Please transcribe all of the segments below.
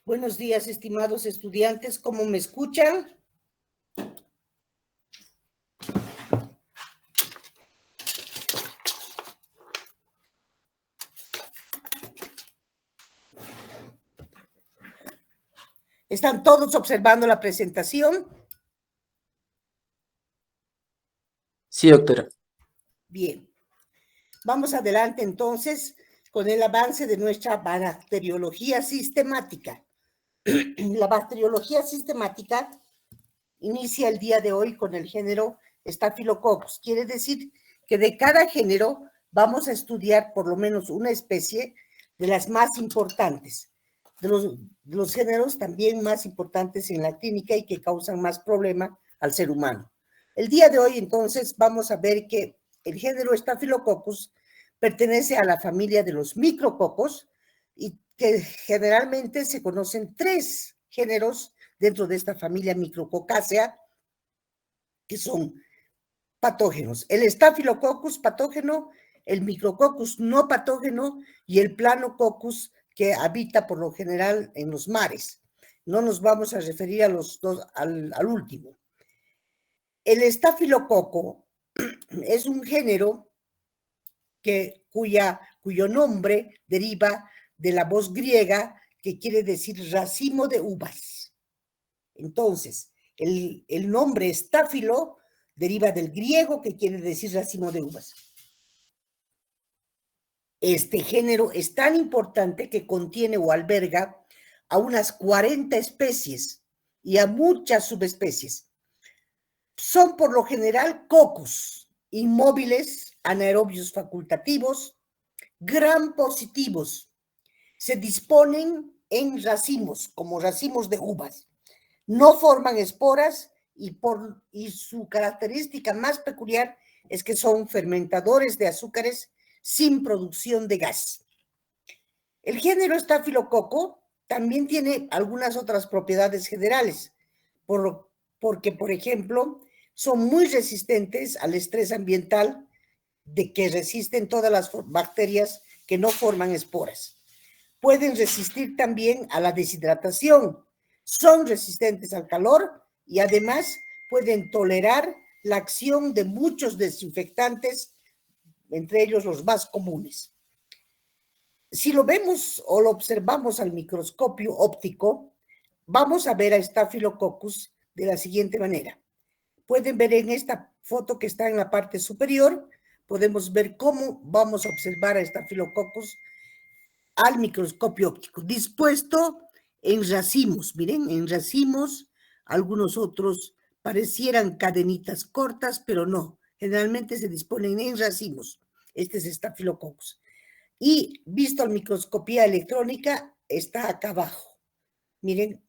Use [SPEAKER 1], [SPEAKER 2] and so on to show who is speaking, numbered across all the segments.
[SPEAKER 1] Buenos días, estimados estudiantes, ¿cómo me escuchan? ¿Están todos observando la presentación?
[SPEAKER 2] Sí, doctora.
[SPEAKER 1] Bien. Vamos adelante entonces con el avance de nuestra bacteriología sistemática. La bacteriología sistemática inicia el día de hoy con el género Staphylococcus. Quiere decir que de cada género vamos a estudiar por lo menos una especie de las más importantes, de los géneros también más importantes en la clínica y que causan más problema al ser humano. El día de hoy entonces vamos a ver que el género Staphylococcus pertenece a la familia de los micrococos y que generalmente se conocen tres géneros dentro de esta familia Micrococcacea, que son patógenos. El Staphylococcus patógeno, el Micrococcus no patógeno y el Planococcus, que habita por lo general en los mares. No nos vamos a referir a los dos, al último. El estafilococo es un género cuyo nombre deriva de la voz griega que quiere decir racimo de uvas. Entonces, el nombre estáfilo deriva del griego que quiere decir racimo de uvas. Este género es tan importante que contiene o alberga a unas 40 especies y a muchas subespecies. Son por lo general cocos, inmóviles, anaerobios facultativos, gram positivos. Se disponen en racimos, como racimos de uvas. No forman esporas y su característica más peculiar es que son fermentadores de azúcares sin producción de gas. El género estafilococo también tiene algunas otras propiedades generales, porque, por ejemplo, son muy resistentes al estrés ambiental, de que resisten todas las bacterias que no forman esporas. Pueden resistir también a la deshidratación, son resistentes al calor y además pueden tolerar la acción de muchos desinfectantes, entre ellos los más comunes. Si lo vemos o lo observamos al microscopio óptico, vamos a ver a Staphylococcus de la siguiente manera. Pueden ver en esta foto que está en la parte superior, podemos ver cómo vamos a observar a Staphylococcus al microscopio óptico, dispuesto en racimos. Miren, en racimos, algunos otros parecieran cadenitas cortas, pero no, generalmente se disponen en racimos. Este es Staphylococcus. Y visto a microscopía electrónica, está acá abajo. Miren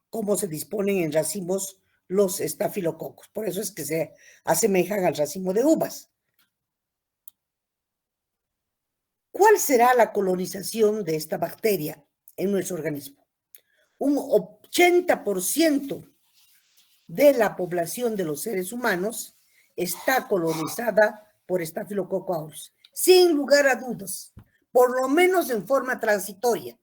[SPEAKER 1] cómo se disponen en racimos los estafilococos. Por eso es que se asemejan al racimo de uvas. ¿Cuál será la colonización de esta bacteria en nuestro organismo? Un 80% de la población de los seres humanos está colonizada por Staphylococcus aureus, sin lugar a dudas, por lo menos en forma transitoria.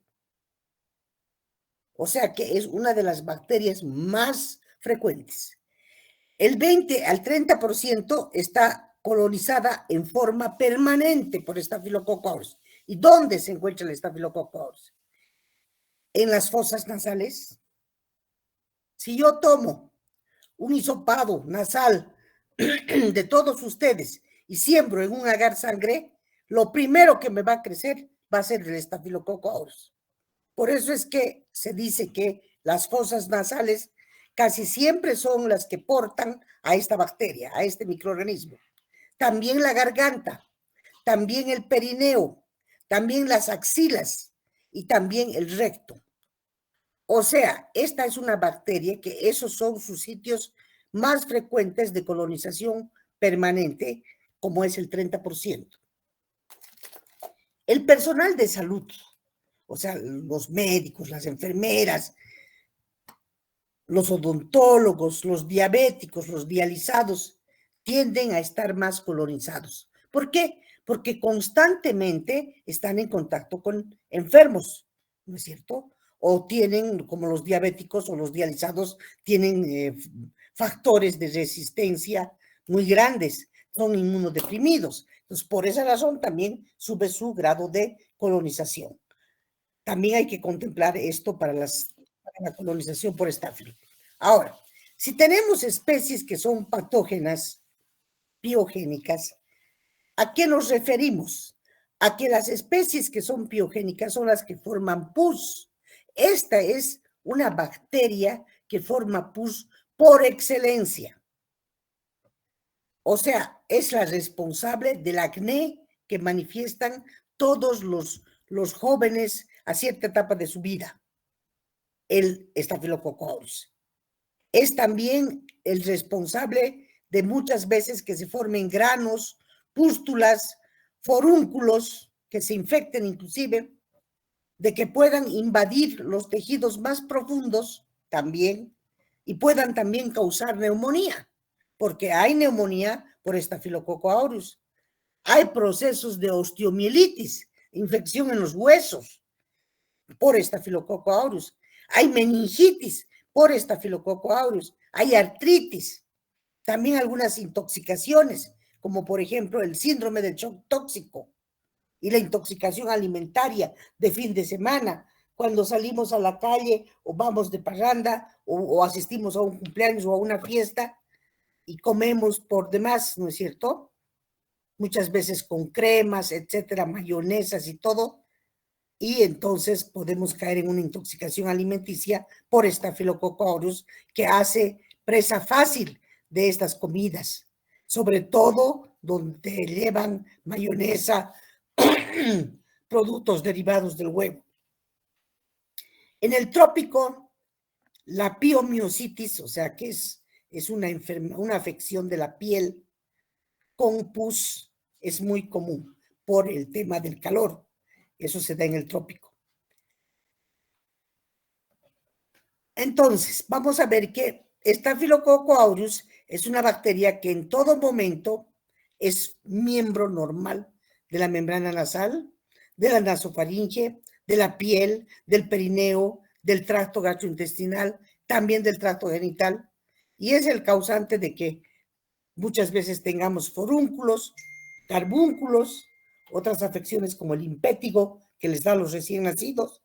[SPEAKER 1] O sea que es una de las bacterias más frecuentes. El 20 al 30% está colonizada en forma permanente por Staphylococcus aureus. ¿Y dónde se encuentra el Staphylococcus aureus? En las fosas nasales. Si yo tomo un hisopado nasal de todos ustedes y siembro en un agar sangre, lo primero que me va a crecer va a ser el Staphylococcus aureus. Por eso es que se dice que las fosas nasales casi siempre son las que portan a esta bacteria, a este microorganismo. También la garganta, también el perineo, también las axilas y también el recto. O sea, esta es una bacteria que esos son sus sitios más frecuentes de colonización permanente, como es el 30%. El personal de salud, o sea, los médicos, las enfermeras, los odontólogos, los diabéticos, los dializados, tienden a estar más colonizados. ¿Por qué? Porque constantemente están en contacto con enfermos, ¿no es cierto? o tienen, como los diabéticos o los dializados, tienen factores de resistencia muy grandes, son inmunodeprimidos. Entonces, por esa razón también sube su grado de colonización. También hay que contemplar esto para la colonización por estáfilo. Ahora, si tenemos especies que son patógenas, biogénicas, ¿a qué nos referimos? A que las especies que son biogénicas son las que forman pus. Esta es una bacteria que forma pus por excelencia. O sea, es la responsable del acné que manifiestan todos los jóvenes a cierta etapa de su vida, el Staphylococcus aureus. Es también el responsable de muchas veces que se formen granos, pústulas, forúnculos, que se infecten inclusive, de que puedan invadir los tejidos más profundos también y puedan también causar neumonía, porque hay neumonía por Staphylococcus aureus. Hay procesos de osteomielitis, infección en los huesos por Staphylococcus aureus. Hay meningitis por Staphylococcus aureus. Hay artritis, también algunas intoxicaciones, como por ejemplo el síndrome del shock tóxico y la intoxicación alimentaria de fin de semana, cuando salimos a la calle o vamos de parranda o asistimos a un cumpleaños o a una fiesta y comemos por demás, ¿no es cierto? Muchas veces con cremas, etcétera, mayonesas y todo, y entonces podemos caer en una intoxicación alimenticia por Staphylococcus aureus que hace presa fácil de estas comidas, sobre todo donde llevan mayonesa, productos derivados del huevo. En el trópico, la piomiositis, o sea que es una afección de la piel con pus, es muy común por el tema del calor. Eso se da en el trópico. Entonces, vamos a ver que Staphylococcus aureus es una bacteria que en todo momento es miembro normal de la membrana nasal, de la nasofaringe, de la piel, del perineo, del tracto gastrointestinal, también del tracto genital, y es el causante de que muchas veces tengamos forúnculos, carbúnculos, otras afecciones como el impétigo que les da a los recién nacidos,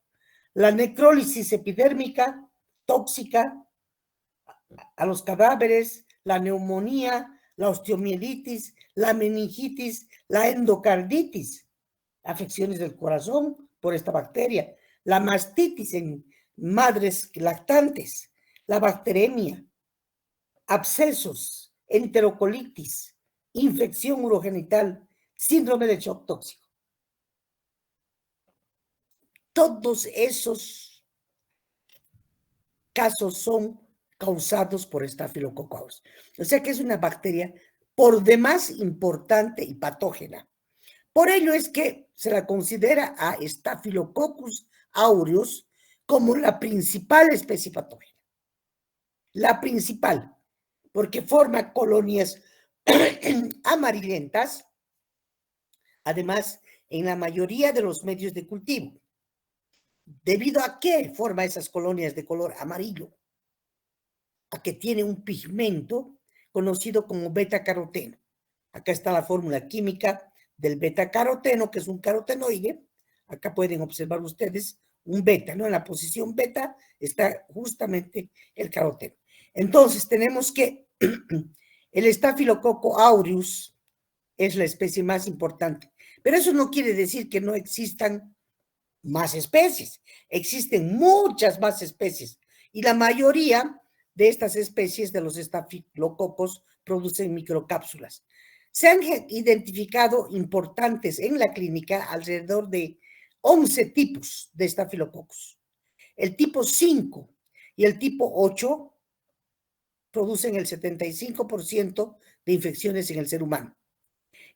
[SPEAKER 1] la necrólisis epidérmica tóxica a los cadáveres, la neumonía, la osteomielitis, la meningitis, la endocarditis, afecciones del corazón por esta bacteria, la mastitis en madres lactantes, la bacteremia, abscesos, enterocolitis, infección urogenital, síndrome de shock tóxico. Todos esos casos son causados por Staphylococcus aureus. O sea que es una bacteria por demás importante y patógena. Por ello es que se la considera a Staphylococcus aureus como la principal especie patógena. La principal, porque forma colonias amarillentas, además en la mayoría de los medios de cultivo. ¿Debido a qué forma esas colonias de color amarillo? A que tiene un pigmento conocido como beta-caroteno. Acá está la fórmula química del beta-caroteno, que es un carotenoide. Acá pueden observar ustedes un beta, ¿no? En la posición beta está justamente el caroteno. Entonces tenemos que el Staphylococcus aureus es la especie más importante, pero eso no quiere decir que no existan más especies. Existen muchas más especies y la mayoría de estas especies de los estafilococos producen microcápsulas. Se han identificado importantes en la clínica alrededor de 11 tipos de estafilococos. El tipo 5 y el tipo 8 producen el 75% de infecciones en el ser humano.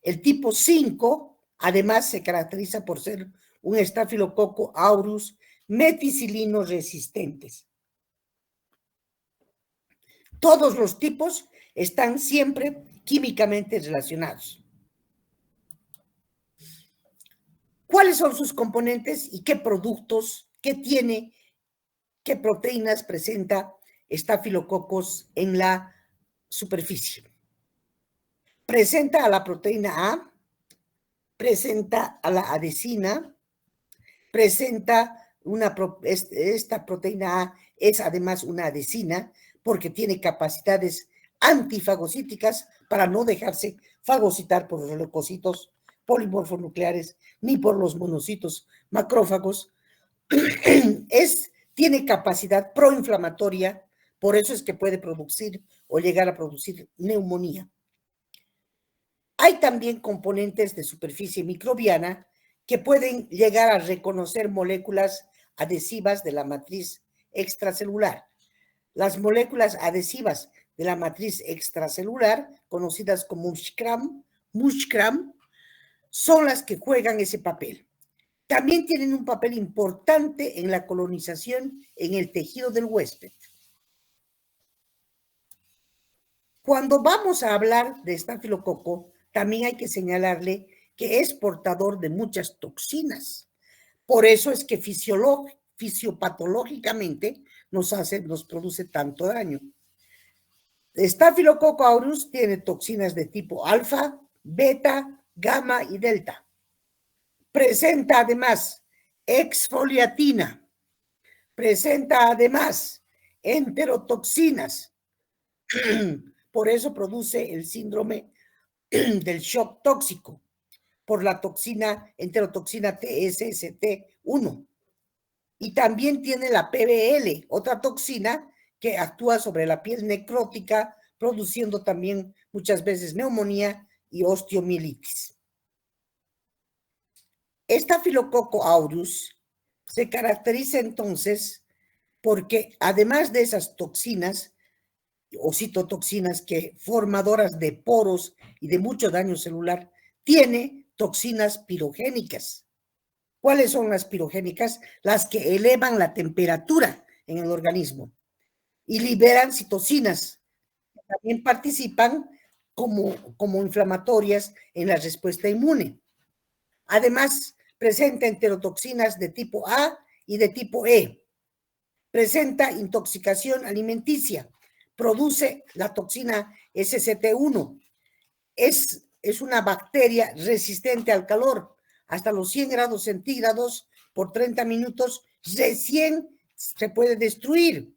[SPEAKER 1] El tipo 5, además, se caracteriza por ser un Staphylococcus aureus meticilino resistentes. Todos los tipos están siempre químicamente relacionados. ¿Cuáles son sus componentes y qué productos, qué tiene ¿Qué proteínas presenta Staphylococcus en la superficie? Presenta a la proteína A, presenta a la adesina, presenta esta proteína A es además una adesina porque tiene capacidades antifagocíticas para no dejarse fagocitar por los leucocitos polimorfonucleares ni por los monocitos macrófagos. Tiene capacidad proinflamatoria, por eso es que puede producir o llegar a producir neumonía. Hay también componentes de superficie microbiana que pueden llegar a reconocer moléculas adhesivas de la matriz extracelular. Las moléculas adhesivas de la matriz extracelular, conocidas como Mushkram, son las que juegan ese papel. También tienen un papel importante en la colonización en el tejido del huésped. Cuando vamos a hablar de estafilococo, también hay que señalarle que es portador de muchas toxinas. Por eso es que fisiopatológicamente nos produce tanto daño. Staphylococcus aureus tiene toxinas de tipo alfa, beta, gamma y delta. Presenta además exfoliatina. Presenta además enterotoxinas. Por eso produce el síndrome del shock tóxico por la enterotoxina TSST1. Y también tiene la PBL, otra toxina que actúa sobre la piel necrótica, produciendo también muchas veces neumonía y osteomielitis. Staphylococcus aureus se caracteriza entonces porque además de esas toxinas o citotoxinas que formadoras de poros y de mucho daño celular, tiene toxinas pirogénicas. ¿Cuáles son las pirogénicas? Las que elevan la temperatura en el organismo y liberan citocinas, que también participan como inflamatorias en la respuesta inmune. Además, presenta enterotoxinas de tipo A y de tipo E. Presenta intoxicación alimenticia. Produce la toxina SCT1. Es una bacteria resistente al calor. Hasta los 100 grados centígrados por 30 minutos recién se puede destruir.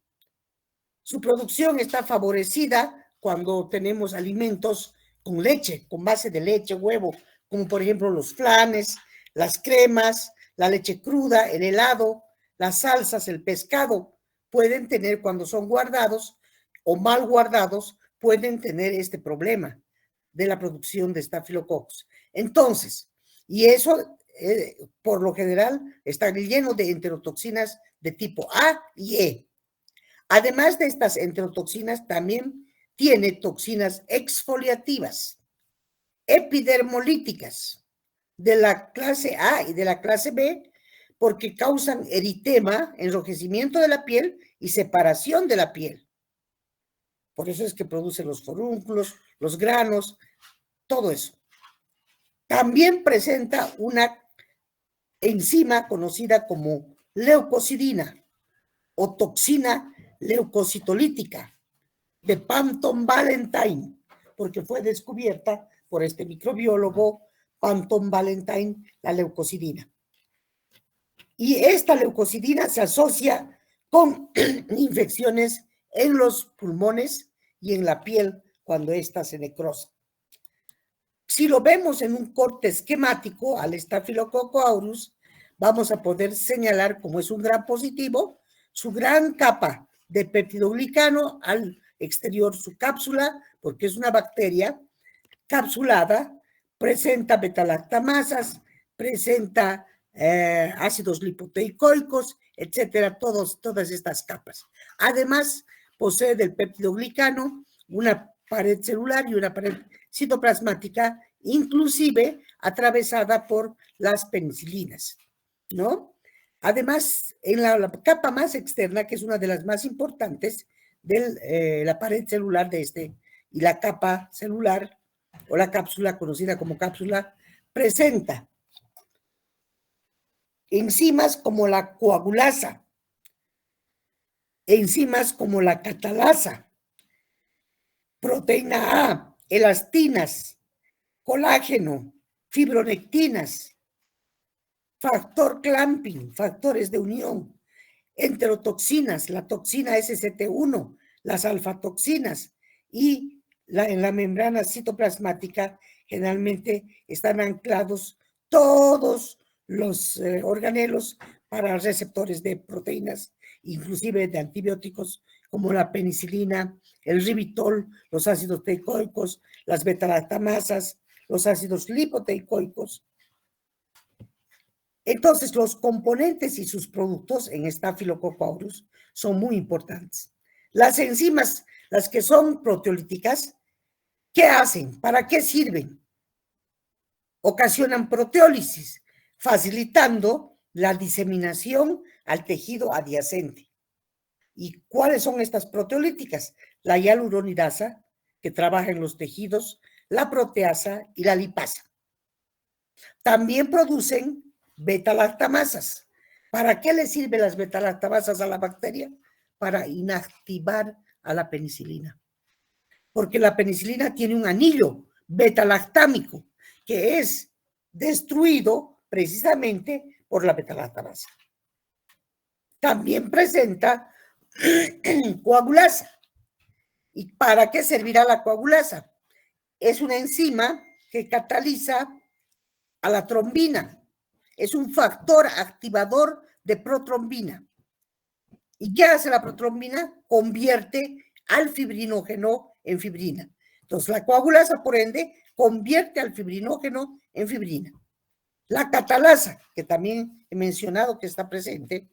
[SPEAKER 1] Su producción está favorecida cuando tenemos alimentos con leche, con base de leche, huevo, como por ejemplo los flanes, las cremas, la leche cruda, el helado, las salsas, el pescado. Pueden tener, cuando son guardados o mal guardados, pueden tener este problema de la producción de estafilococcus. Entonces, y eso por lo general está lleno de enterotoxinas de tipo A y E. Además de estas enterotoxinas, también tiene toxinas exfoliativas, epidermolíticas, de la clase A y de la clase B, porque causan eritema, enrojecimiento de la piel y separación de la piel. Por eso es que produce los forúnculos, los granos, todo eso. También presenta una enzima conocida como leucocidina o toxina leucocitolítica de Panton Valentine, porque fue descubierta por este microbiólogo Panton Valentine, la leucocidina. Y esta leucocidina se asocia con infecciones en los pulmones y en la piel cuando ésta se necrosa. Si lo vemos en un corte esquemático al Staphylococcus aureus, vamos a poder señalar, como es un gran positivo, su gran capa de peptidoglicano, al exterior su cápsula, porque es una bacteria capsulada, presenta betalactamasas, presenta ácidos lipoteicoicos, etcétera, todas estas capas. Además, posee del peptidoglicano una pared celular y una pared citoplasmática, inclusive atravesada por las penicilinas, ¿no? Además, en la capa más externa, que es una de las más importantes de la pared celular y la capa celular, o la cápsula, conocida como cápsula, presenta enzimas como la coagulasa, enzimas como la catalasa, proteína A, elastinas, colágeno, fibronectinas, factor clamping, factores de unión, enterotoxinas, la toxina SCT1, las alfatoxinas y en la membrana citoplasmática generalmente están anclados todos los organelos para receptores de proteínas, inclusive de antibióticos como la penicilina, el ribitol, los ácidos teicoicos, las beta-lactamasas, los ácidos lipoteicoicos. Entonces, los componentes y sus productos en Staphylococcus aureus son muy importantes. Las enzimas, las que son proteolíticas, ¿qué hacen? ¿Para qué sirven? Ocasionan proteólisis, facilitando la diseminación al tejido adyacente. ¿Y cuáles son estas proteolíticas? La hialuronidasa, que trabaja en los tejidos, la proteasa y la lipasa. También producen beta-lactamasas. ¿Para qué le sirven las beta-lactamasas a la bacteria? Para inactivar a la penicilina. Porque la penicilina tiene un anillo beta-lactámico que es destruido precisamente por la beta-lactamasa. También presenta coagulasa. ¿Y para qué servirá la coagulasa? Es una enzima que cataliza a la trombina. Es un factor activador de protrombina. ¿Y qué hace la protrombina? Convierte al fibrinógeno en fibrina. Entonces, la coagulasa, por ende, convierte al fibrinógeno en fibrina. La catalasa, que también he mencionado que está presente,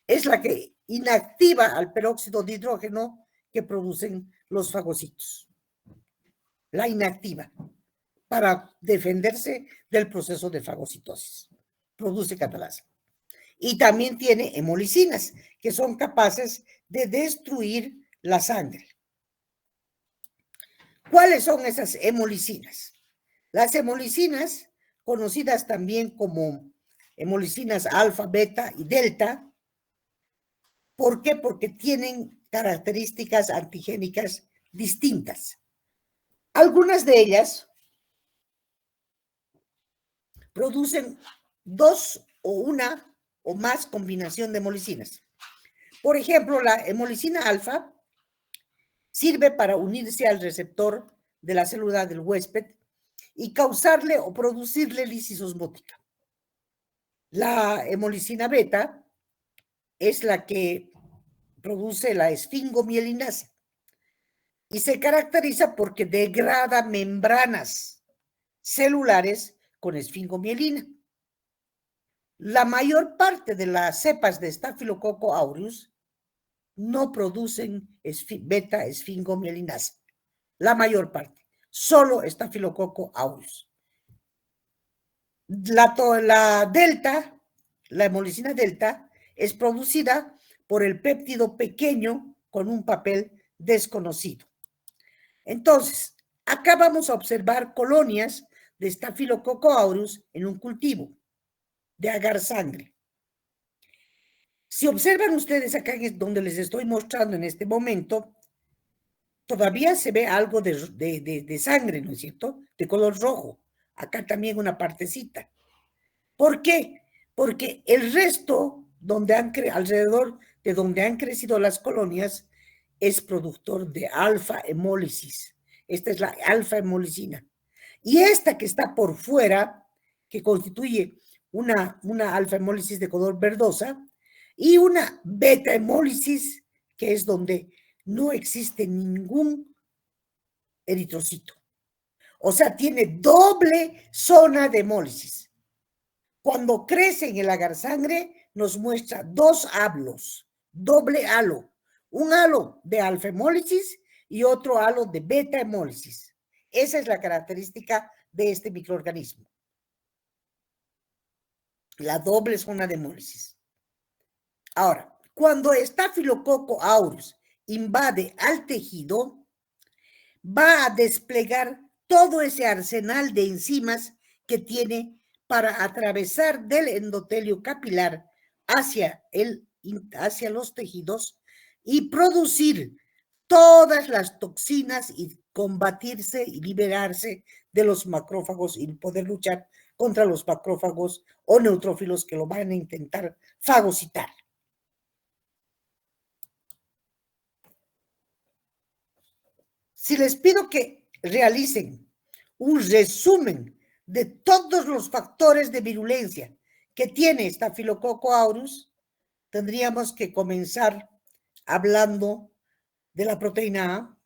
[SPEAKER 1] es la que inactiva al peróxido de hidrógeno que producen los fagocitos. La inactiva para defenderse del proceso de fagocitosis. Produce catalasa. Y también tiene hemolicinas, que son capaces de destruir la sangre. ¿Cuáles son esas hemolicinas? Las hemolicinas, conocidas también como hemolicinas alfa, beta y delta. ¿Por qué? Porque tienen características antigénicas distintas. Algunas de ellas producen dos o una o más combinación de hemolicinas. Por ejemplo, la hemolicina alfa sirve para unirse al receptor de la célula del huésped y causarle o producirle lisis osmótica. La hemolicina beta es la que produce la esfingomielinasa y se caracteriza porque degrada membranas celulares con esfingomielina. La mayor parte de las cepas de Staphylococcus aureus no producen beta-esfingomielinasa. La mayor parte. Solo Staphylococcus aureus. La delta, la hemolicina delta, es producida por el péptido pequeño con un papel desconocido. Entonces, acá vamos a observar colonias de Staphylococcus aureus en un cultivo de agar sangre. Si observan ustedes acá donde les estoy mostrando en este momento, todavía se ve algo de sangre, ¿no es cierto? De color rojo. Acá también una partecita. ¿Por qué? Porque el resto, alrededor de donde han crecido las colonias, es productor de alfa-hemólisis. Esta es la alfa-hemolicina. Y esta que está por fuera, que constituye una alfa-hemólisis de color verdosa, y una beta-hemólisis, que es donde no existe ningún eritrocito. O sea, tiene doble zona de hemólisis. Cuando crece en el agar sangre, nos muestra dos halos, doble halo. Un halo de alfa-hemólisis y otro halo de beta-hemólisis. Esa es la característica de este microorganismo. La doble zona de hemólisis. Ahora, cuando Staphylococcus aureus invade al tejido, va a desplegar todo ese arsenal de enzimas que tiene para atravesar del endotelio capilar hacia los tejidos y producir todas las toxinas y combatirse y liberarse de los macrófagos y poder luchar contra los macrófagos o neutrófilos que lo van a intentar fagocitar. Si les pido que realicen un resumen de todos los factores de virulencia que tiene Staphylococcus aureus, tendríamos que comenzar hablando de la proteína A,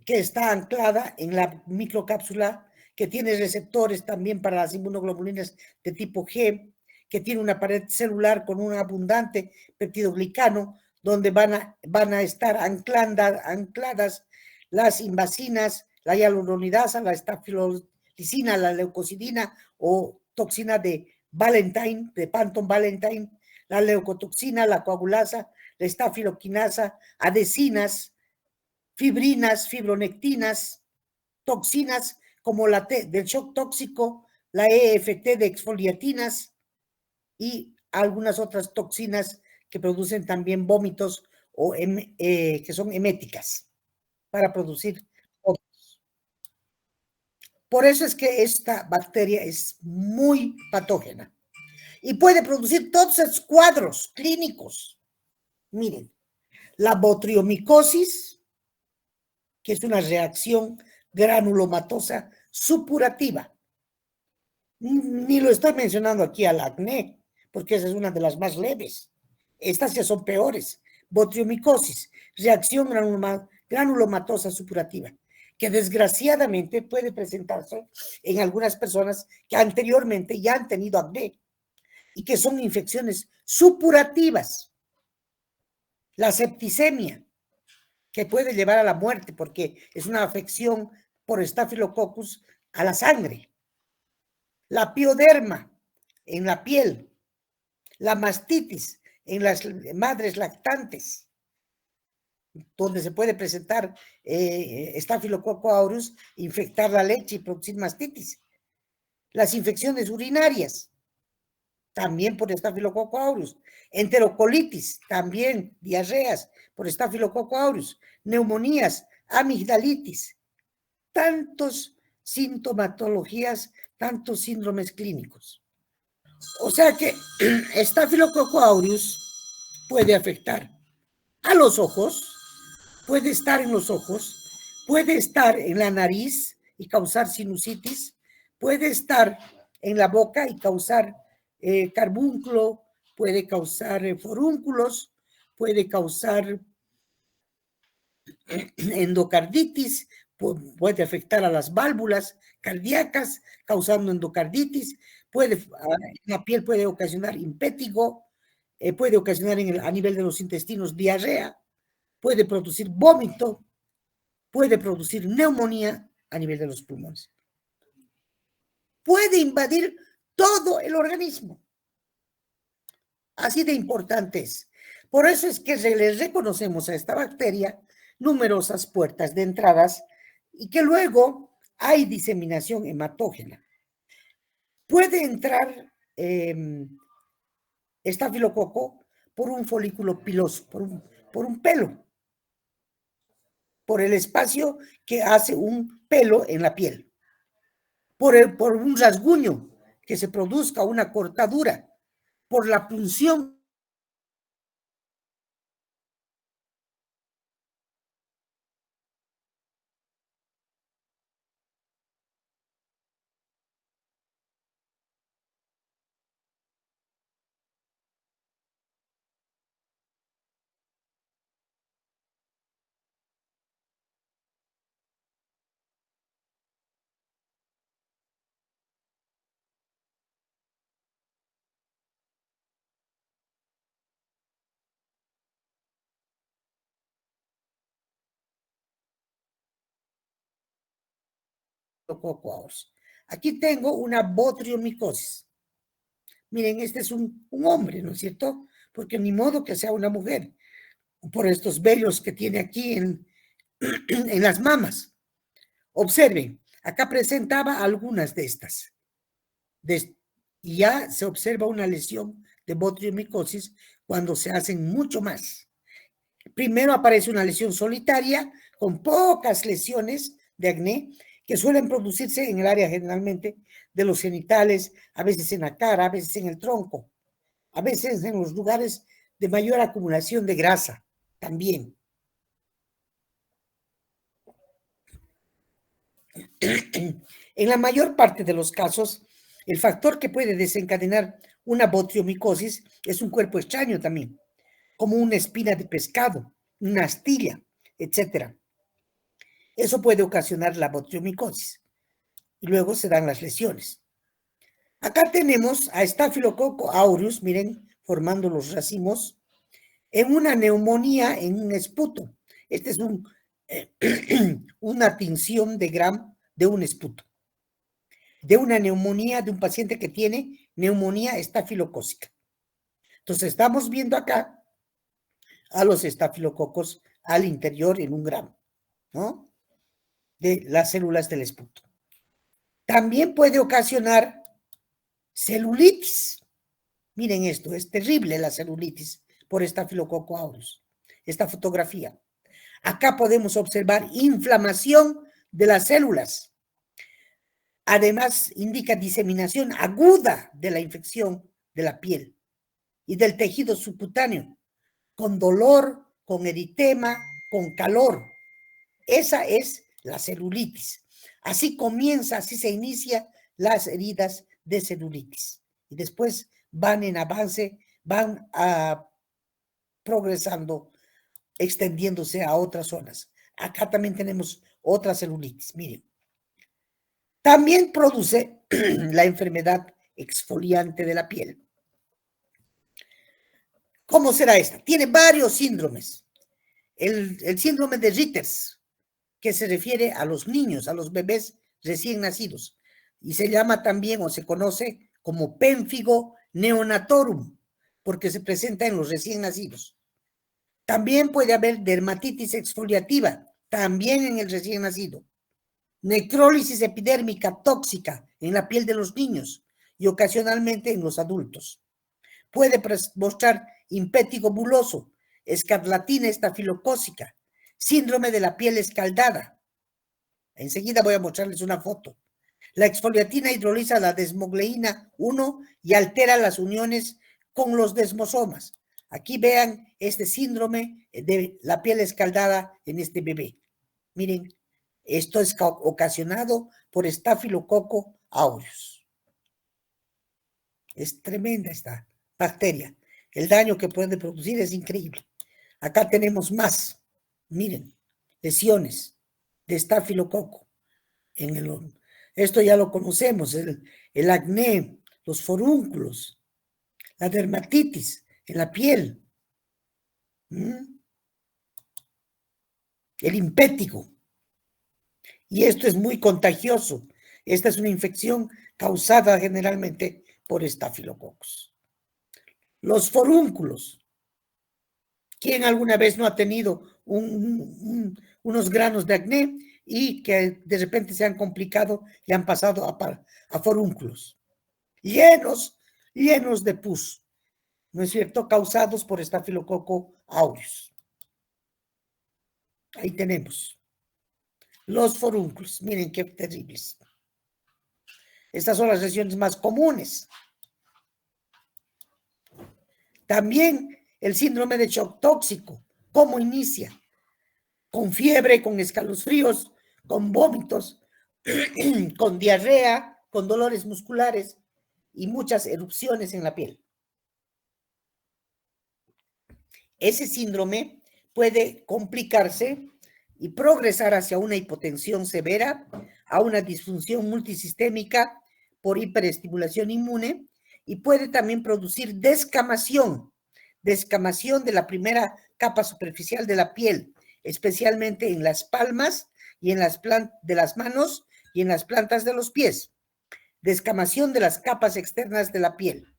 [SPEAKER 1] que está anclada en la microcápsula, que tiene receptores también para las inmunoglobulinas de tipo G, que tiene una pared celular con un abundante peptidoglicano, donde van a estar ancladas las invasinas, la hialuronidasa, la estafilolicina, la leucocidina o toxina de Valentine, de Panton Valentine, la leucotoxina, la coagulasa, la estafiloquinasa, adesinas, fibrinas, fibronectinas, toxinas como la T del shock tóxico, la EFT de exfoliatinas y algunas otras toxinas que producen también vómitos o que son eméticas para producir vómitos. Por eso es que esta bacteria es muy patógena y puede producir todos esos cuadros clínicos. Miren, la botriomicosis, que es una reacción granulomatosa supurativa. Ni lo estoy mencionando aquí al acné, porque esa es una de las más leves. Estas ya son peores. Botriomicosis, reacción granulomatosa supurativa, que desgraciadamente puede presentarse en algunas personas que anteriormente ya han tenido acné y que son infecciones supurativas. La septicemia, que puede llevar a la muerte porque es una afección por Staphylococcus a la sangre. La pioderma en la piel, la mastitis en las madres lactantes, donde se puede presentar Staphylococcus aureus, infectar la leche y producir mastitis. Las infecciones urinarias, también por Staphylococcus aureus. Enterocolitis, también diarreas por Staphylococcus aureus. Neumonías, amigdalitis. Tantos sintomatologías, tantos síndromes clínicos. O sea que Staphylococcus aureus puede afectar a los ojos, puede estar en los ojos, puede estar en la nariz y causar sinusitis, puede estar en la boca y causar carbúnculo, puede causar forúnculos, puede causar endocarditis, puede afectar a las válvulas cardíacas, causando endocarditis, la piel puede ocasionar impétigo, puede ocasionar a nivel de los intestinos diarrea, puede producir vómito, puede producir neumonía a nivel de los pulmones. Puede invadir todo el organismo. Así de importante es. Por eso es que le reconocemos a esta bacteria numerosas puertas de entradas y que luego hay diseminación hematógena. Puede entrar estafilococo por un folículo piloso, por un pelo, por el espacio que hace un pelo en la piel, por un rasguño que se produzca una cortadura, por la punción cocoaos. Aquí tengo una botriomicosis. Miren, este es un hombre, ¿no es cierto? Porque ni modo que sea una mujer, por estos vellos que tiene aquí en las mamas. Observen, acá presentaba algunas de estas. Y ya se observa una lesión de botriomicosis cuando se hacen mucho más. Primero aparece una lesión solitaria con pocas lesiones de acné que suelen producirse en el área generalmente de los genitales, a veces en la cara, a veces en el tronco, a veces en los lugares de mayor acumulación de grasa también. En la mayor parte de los casos, el factor que puede desencadenar una botriomicosis es un cuerpo extraño también, como una espina de pescado, una astilla, etc. Eso puede ocasionar la botriomicosis y luego se dan las lesiones. Acá tenemos a Staphylococcus aureus, miren, formando los racimos, en una neumonía en un esputo. Este es una tinción de Gram de un esputo, de una neumonía de un paciente que tiene neumonía estafilocócica. Entonces estamos viendo acá a los estafilococos al interior en un gramo, ¿no? De las células del esputo. También puede ocasionar celulitis. Miren esto, es terrible la celulitis por Staphylococcus aureus. Esta fotografía. Acá podemos observar inflamación de las células. Además, indica diseminación aguda de la infección de la piel y del tejido subcutáneo, con dolor, con eritema, con calor. Esa es la celulitis. Así comienza, así se inicia las heridas de celulitis. Y después van en avance, van progresando, extendiéndose a otras zonas. Acá también tenemos otra celulitis, miren. También produce la enfermedad exfoliante de la piel. ¿Cómo será esta? Tiene varios síndromes. El síndrome de Ritters, que se refiere a los niños, a los bebés recién nacidos, y se llama también o se conoce como pénfigo neonatorum, porque se presenta en los recién nacidos. También puede haber dermatitis exfoliativa, también en el recién nacido. Necrólisis epidérmica tóxica en la piel de los niños y ocasionalmente en los adultos. Puede mostrar impétigo buloso, escarlatina estafilocócica, síndrome de la piel escaldada. Enseguida voy a mostrarles una foto. La exfoliatina hidroliza la desmogleína 1 y altera las uniones con los desmosomas. Aquí vean este síndrome de la piel escaldada en este bebé. Miren, esto es ocasionado por Staphylococcus aureus. Es tremenda esta bacteria. El daño que puede producir es increíble. Acá tenemos más. Miren, lesiones de estafilococo en el. Esto ya lo conocemos, el acné, los forúnculos, la dermatitis en la piel, el impétigo. Y esto es muy contagioso. Esta es una infección causada generalmente por estafilococos. Los forúnculos. ¿Quién alguna vez no ha tenido unos granos de acné y que de repente se han complicado y han pasado a forúnculos? Llenos de pus, ¿no es cierto? Causados por Staphylococcus aureus. Ahí tenemos los forúnculos. Miren qué terribles. Estas son las lesiones más comunes. También el síndrome de shock tóxico. ¿Cómo inicia? Con fiebre, con escalofríos, con vómitos, con diarrea, con dolores musculares y muchas erupciones en la piel. Ese síndrome puede complicarse y progresar hacia una hipotensión severa, a una disfunción multisistémica por hiperestimulación inmune, y puede también producir descamación de la primera capa superficial de la piel, especialmente en las palmas y en de las manos y en las plantas de los pies. Descamación de las capas externas de la piel.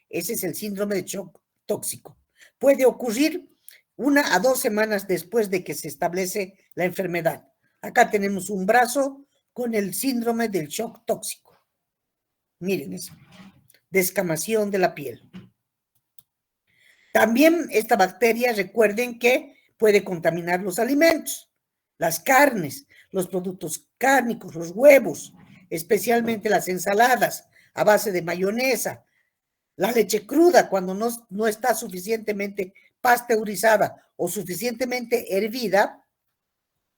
[SPEAKER 1] Ese es el síndrome de shock tóxico. Puede ocurrir 1 a 2 semanas después de que se establece la enfermedad. Acá tenemos un brazo con el síndrome del shock tóxico. Miren eso. Descamación de la piel. También esta bacteria, recuerden que puede contaminar los alimentos, las carnes, los productos cárnicos, los huevos, especialmente las ensaladas a base de mayonesa, la leche cruda cuando no está suficientemente pasteurizada o suficientemente hervida,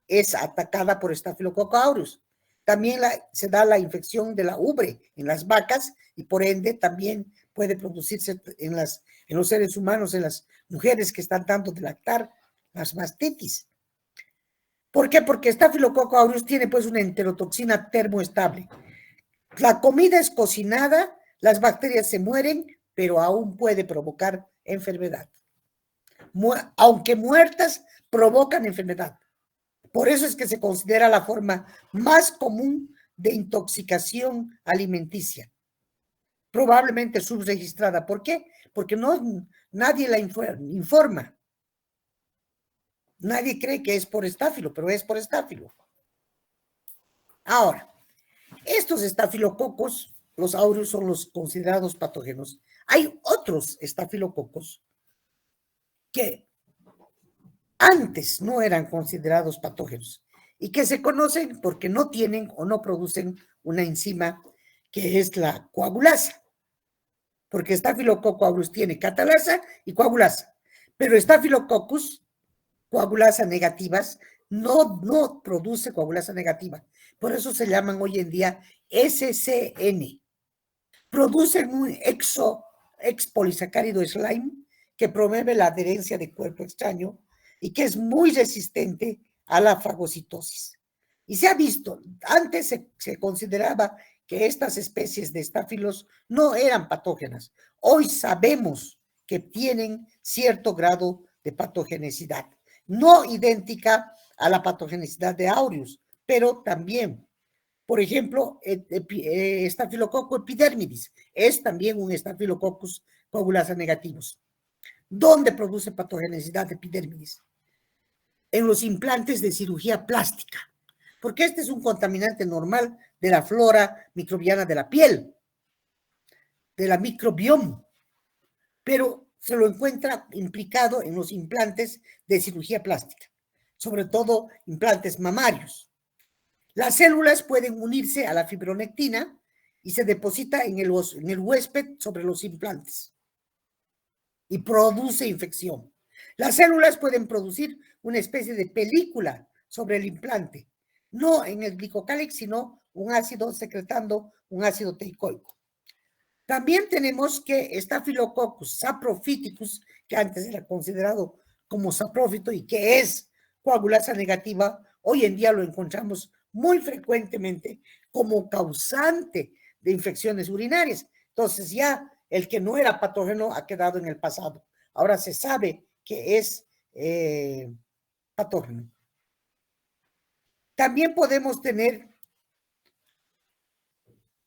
[SPEAKER 1] es atacada por Staphylococcus aureus. También se da la infección de la ubre en las vacas y por ende también puede producirse en los seres humanos, en las mujeres que están dando de lactar, las mastitis. ¿Por qué? Porque Staphylococcus aureus tiene pues una enterotoxina termoestable. La comida es cocinada, las bacterias se mueren, pero aún puede provocar enfermedad. Aunque muertas, provocan enfermedad. Por eso es que se considera la forma más común de intoxicación alimenticia, probablemente subregistrada. ¿Por qué? Porque nadie la informa. Nadie cree que es por estáfilo, pero es por estáfilo. Ahora, estos estafilococos, los aureus, son los considerados patógenos. Hay otros estafilococos que antes no eran considerados patógenos y que se conocen porque no tienen o no producen una enzima que es la coagulasa, porque Staphylococcus aureus tiene catalasa y coagulasa, pero Staphylococcus coagulasa negativas no produce coagulasa negativa, por eso se llaman hoy en día SCN. Producen un expolisacárido slime que promueve la adherencia de cuerpo extraño y que es muy resistente a la fagocitosis. Y se ha visto, antes se consideraba que estas especies de estáfilos no eran patógenas. Hoy sabemos que tienen cierto grado de patogenicidad, no idéntica a la patogenicidad de aureus, pero también, por ejemplo, Staphylococcus epidermidis es también un Staphylococcus coagulasa negativos. ¿Dónde produce patogenicidad de epidermidis? En los implantes de cirugía plástica, porque este es un contaminante normal de la flora microbiana de la piel, de la microbioma, pero se lo encuentra implicado en los implantes de cirugía plástica, sobre todo implantes mamarios. Las células pueden unirse a la fibronectina y se deposita en el huésped sobre los implantes y produce infección. Las células pueden producir una especie de película sobre el implante, no en el glicocálix, sino un ácido secretando un ácido teicoico. También tenemos que Staphylococcus saprophyticus, que antes era considerado como saprófito y que es coagulasa negativa, hoy en día lo encontramos muy frecuentemente como causante de infecciones urinarias. Entonces ya el que no era patógeno ha quedado en el pasado. Ahora se sabe que es patógeno. También podemos tener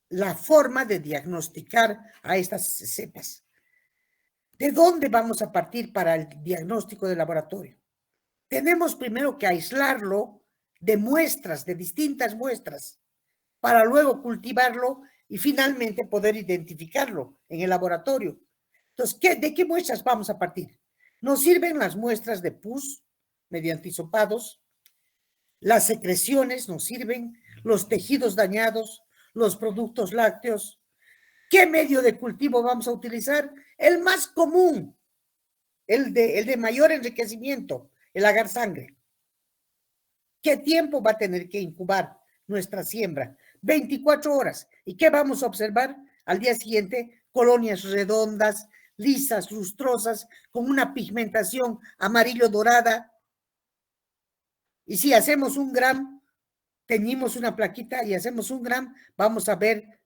[SPEAKER 1] la forma de diagnosticar a estas cepas. ¿De dónde vamos a partir para el diagnóstico de laboratorio? Tenemos primero que aislarlo de muestras, de distintas muestras, para luego cultivarlo y finalmente poder identificarlo en el laboratorio. Entonces, ¿de qué muestras vamos a partir? Nos sirven las muestras de pus mediante hisopados, las secreciones nos sirven, los tejidos dañados, los productos lácteos. ¿Qué medio de cultivo vamos a utilizar? El más común, el de mayor enriquecimiento, el agar sangre. ¿Qué tiempo va a tener que incubar nuestra siembra? 24 horas. ¿Y qué vamos a observar? Al día siguiente, colonias redondas, lisas, lustrosas, con una pigmentación amarillo-dorada. Y si hacemos un gram, teñimos una plaquita y hacemos un gram, vamos a ver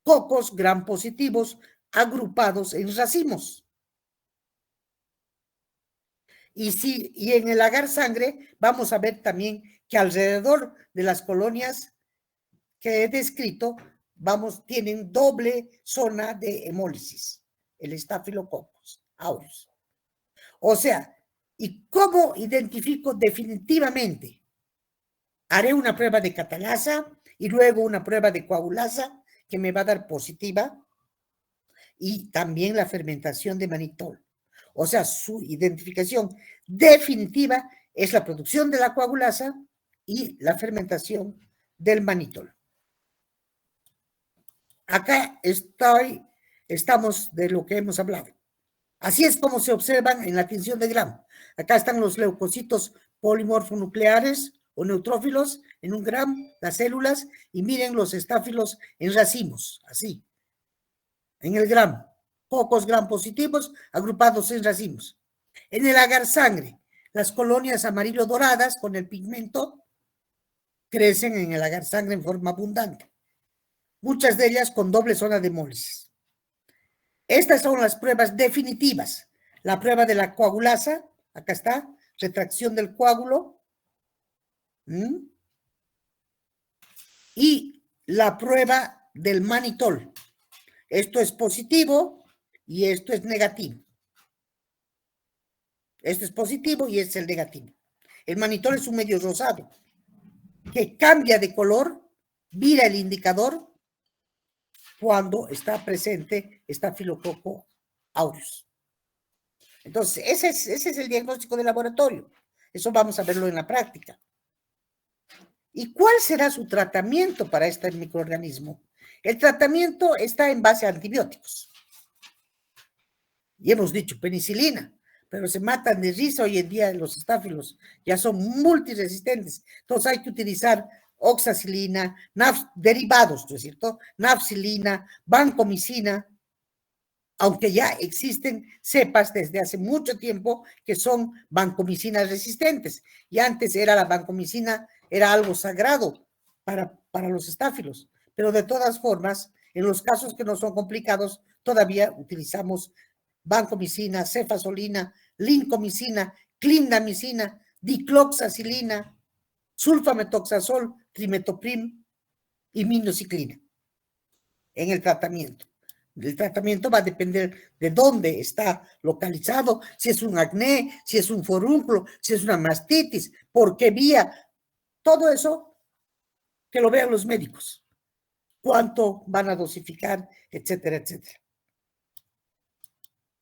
[SPEAKER 1] cocos gram positivos agrupados en racimos. Y en el agar sangre vamos a ver también que alrededor de las colonias que he descrito, tienen doble zona de hemólisis, el Staphylococcus aureus. O sea, ¿y cómo identifico definitivamente? Haré una prueba de catalasa y luego una prueba de coagulasa que me va a dar positiva y también la fermentación de manitol. O sea, su identificación definitiva es la producción de la coagulasa y la fermentación del manitol. Acá estamos de lo que hemos hablado. Así es como se observan en la tinción de Gram. Acá están los leucocitos polimorfonucleares o neutrófilos en un Gram, las células, y miren los estáfilos en racimos, así, en el Gram. Pocos Gram positivos agrupados en racimos. En el agar sangre, las colonias amarillo doradas con el pigmento crecen en el agar sangre en forma abundante. Muchas de ellas con doble zona de hemólisis. Estas son las pruebas definitivas. La prueba de la coagulasa, acá está, retracción del coágulo. Y la prueba del manitol. Esto es positivo y esto es negativo. Esto es positivo y este es el negativo. El manitol es un medio rosado que cambia de color, vira el indicador cuando está presente Staphylococcus aureus. Entonces, ese es el diagnóstico de laboratorio. Eso vamos a verlo en la práctica. ¿Y cuál será su tratamiento para este microorganismo? El tratamiento está en base a antibióticos. Y hemos dicho penicilina, pero se matan de risa hoy en día los estáfilos, ya son multiresistentes. Entonces hay que utilizar oxacilina, derivados, ¿no es cierto? Nafcilina, vancomicina, aunque ya existen cepas desde hace mucho tiempo que son vancomicinas resistentes. Y antes era la vancomicina, era algo sagrado para los estáfilos. Pero de todas formas, en los casos que no son complicados, todavía utilizamos vancomicina, cefazolina, lincomicina, clindamicina, dicloxacilina, sulfametoxazol, trimetoprim y minociclina en el tratamiento. El tratamiento va a depender de dónde está localizado, si es un acné, si es un forúnculo, si es una mastitis, por qué vía. Todo eso que lo vean los médicos. Cuánto van a dosificar, etcétera, etcétera.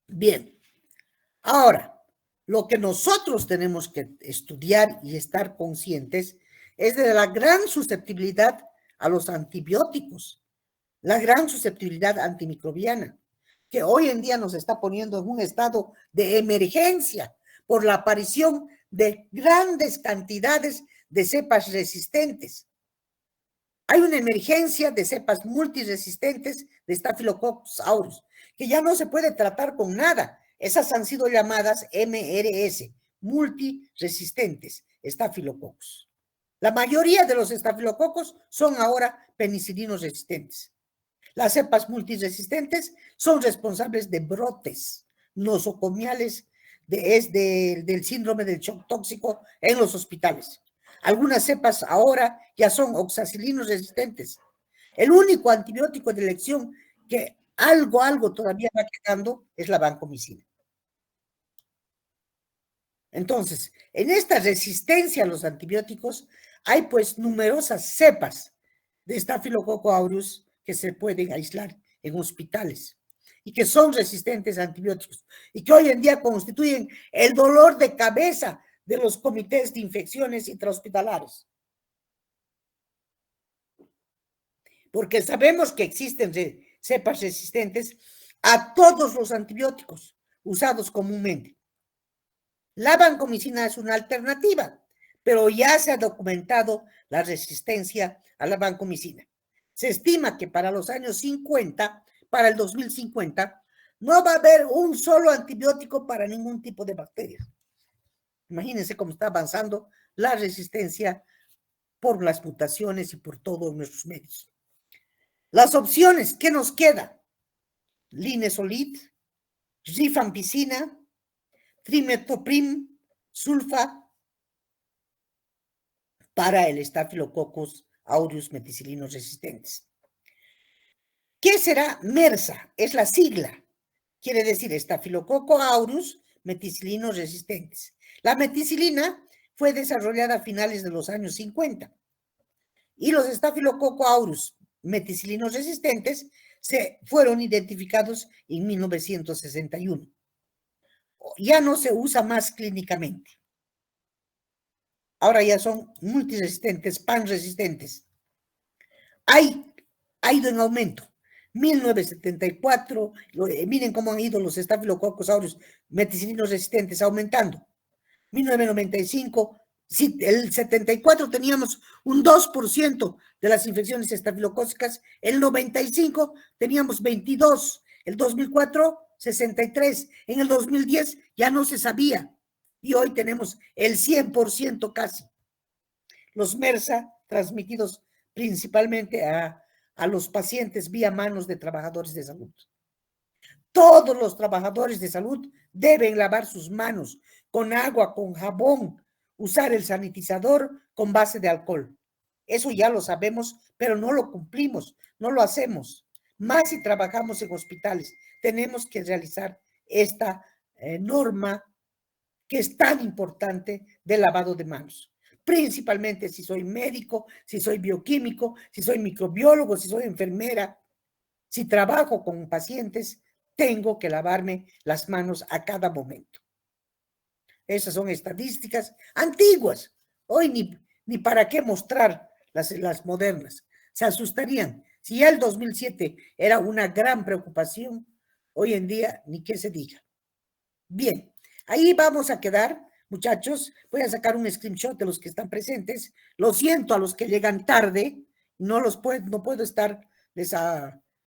[SPEAKER 1] Bien. Ahora, lo que nosotros tenemos que estudiar y estar conscientes es de la gran susceptibilidad a los antibióticos, la gran susceptibilidad antimicrobiana, que hoy en día nos está poniendo en un estado de emergencia por la aparición de grandes cantidades de cepas resistentes. Hay una emergencia de cepas multiresistentes de Staphylococcus aureus, que ya no se puede tratar con nada. Esas han sido llamadas MRS, multiresistentes Staphylococcus. La mayoría de los estafilococos son ahora penicilinos resistentes. Las cepas multiresistentes son responsables de brotes nosocomiales del síndrome del shock tóxico en los hospitales. Algunas cepas ahora ya son oxacilinos resistentes. El único antibiótico de elección que algo todavía va quedando es la vancomicina. Entonces, en esta resistencia a los antibióticos hay pues numerosas cepas de Staphylococcus aureus que se pueden aislar en hospitales y que son resistentes a antibióticos y que hoy en día constituyen el dolor de cabeza de los comités de infecciones intrahospitalarios. Porque sabemos que existen cepas resistentes a todos los antibióticos usados comúnmente. La vancomicina es una alternativa, pero ya se ha documentado la resistencia a la vancomicina. Se estima que para los años 50, para el 2050, no va a haber un solo antibiótico para ningún tipo de bacterias. Imagínense cómo está avanzando la resistencia por las mutaciones y por todos nuestros medios. Las opciones, ¿qué nos queda? Linezolid, rifampicina, trimetoprim, sulfa, para el Staphylococcus aureus meticilinos resistentes. ¿Qué será MERSA? Es la sigla. Quiere decir Staphylococcus aureus meticilinos resistentes. La meticilina fue desarrollada a finales de los años 50 y los Staphylococcus aureus meticilinos resistentes fueron identificados en 1961. ya no se usa más clínicamente. Ahora ya son multiresistentes, panresistentes. Ha ido en aumento. 1974, miren cómo han ido los estafilococos aureus meticilinos resistentes aumentando. 1995, sí, el 74 teníamos un 2% de las infecciones estafilocócicas, el 95 teníamos 22, el 2004 63, en el 2010 ya no se sabía y hoy tenemos el 100% casi. Los MERSA transmitidos principalmente a los pacientes vía manos de trabajadores de salud. Todos los trabajadores de salud deben lavar sus manos con agua, con jabón, usar el sanitizador con base de alcohol. Eso ya lo sabemos, pero no lo cumplimos, no lo hacemos. Más si trabajamos en hospitales, tenemos que realizar esta norma que es tan importante del lavado de manos. Principalmente si soy médico, si soy bioquímico, si soy microbiólogo, si soy enfermera, si trabajo con pacientes, tengo que lavarme las manos a cada momento. Esas son estadísticas antiguas. Hoy ni para qué mostrar las modernas. Se asustarían. Si ya el 2007 era una gran preocupación, hoy en día ni qué se diga. Bien, ahí vamos a quedar, muchachos. Voy a sacar un screenshot de los que están presentes. Lo siento a los que llegan tarde. No puedo estar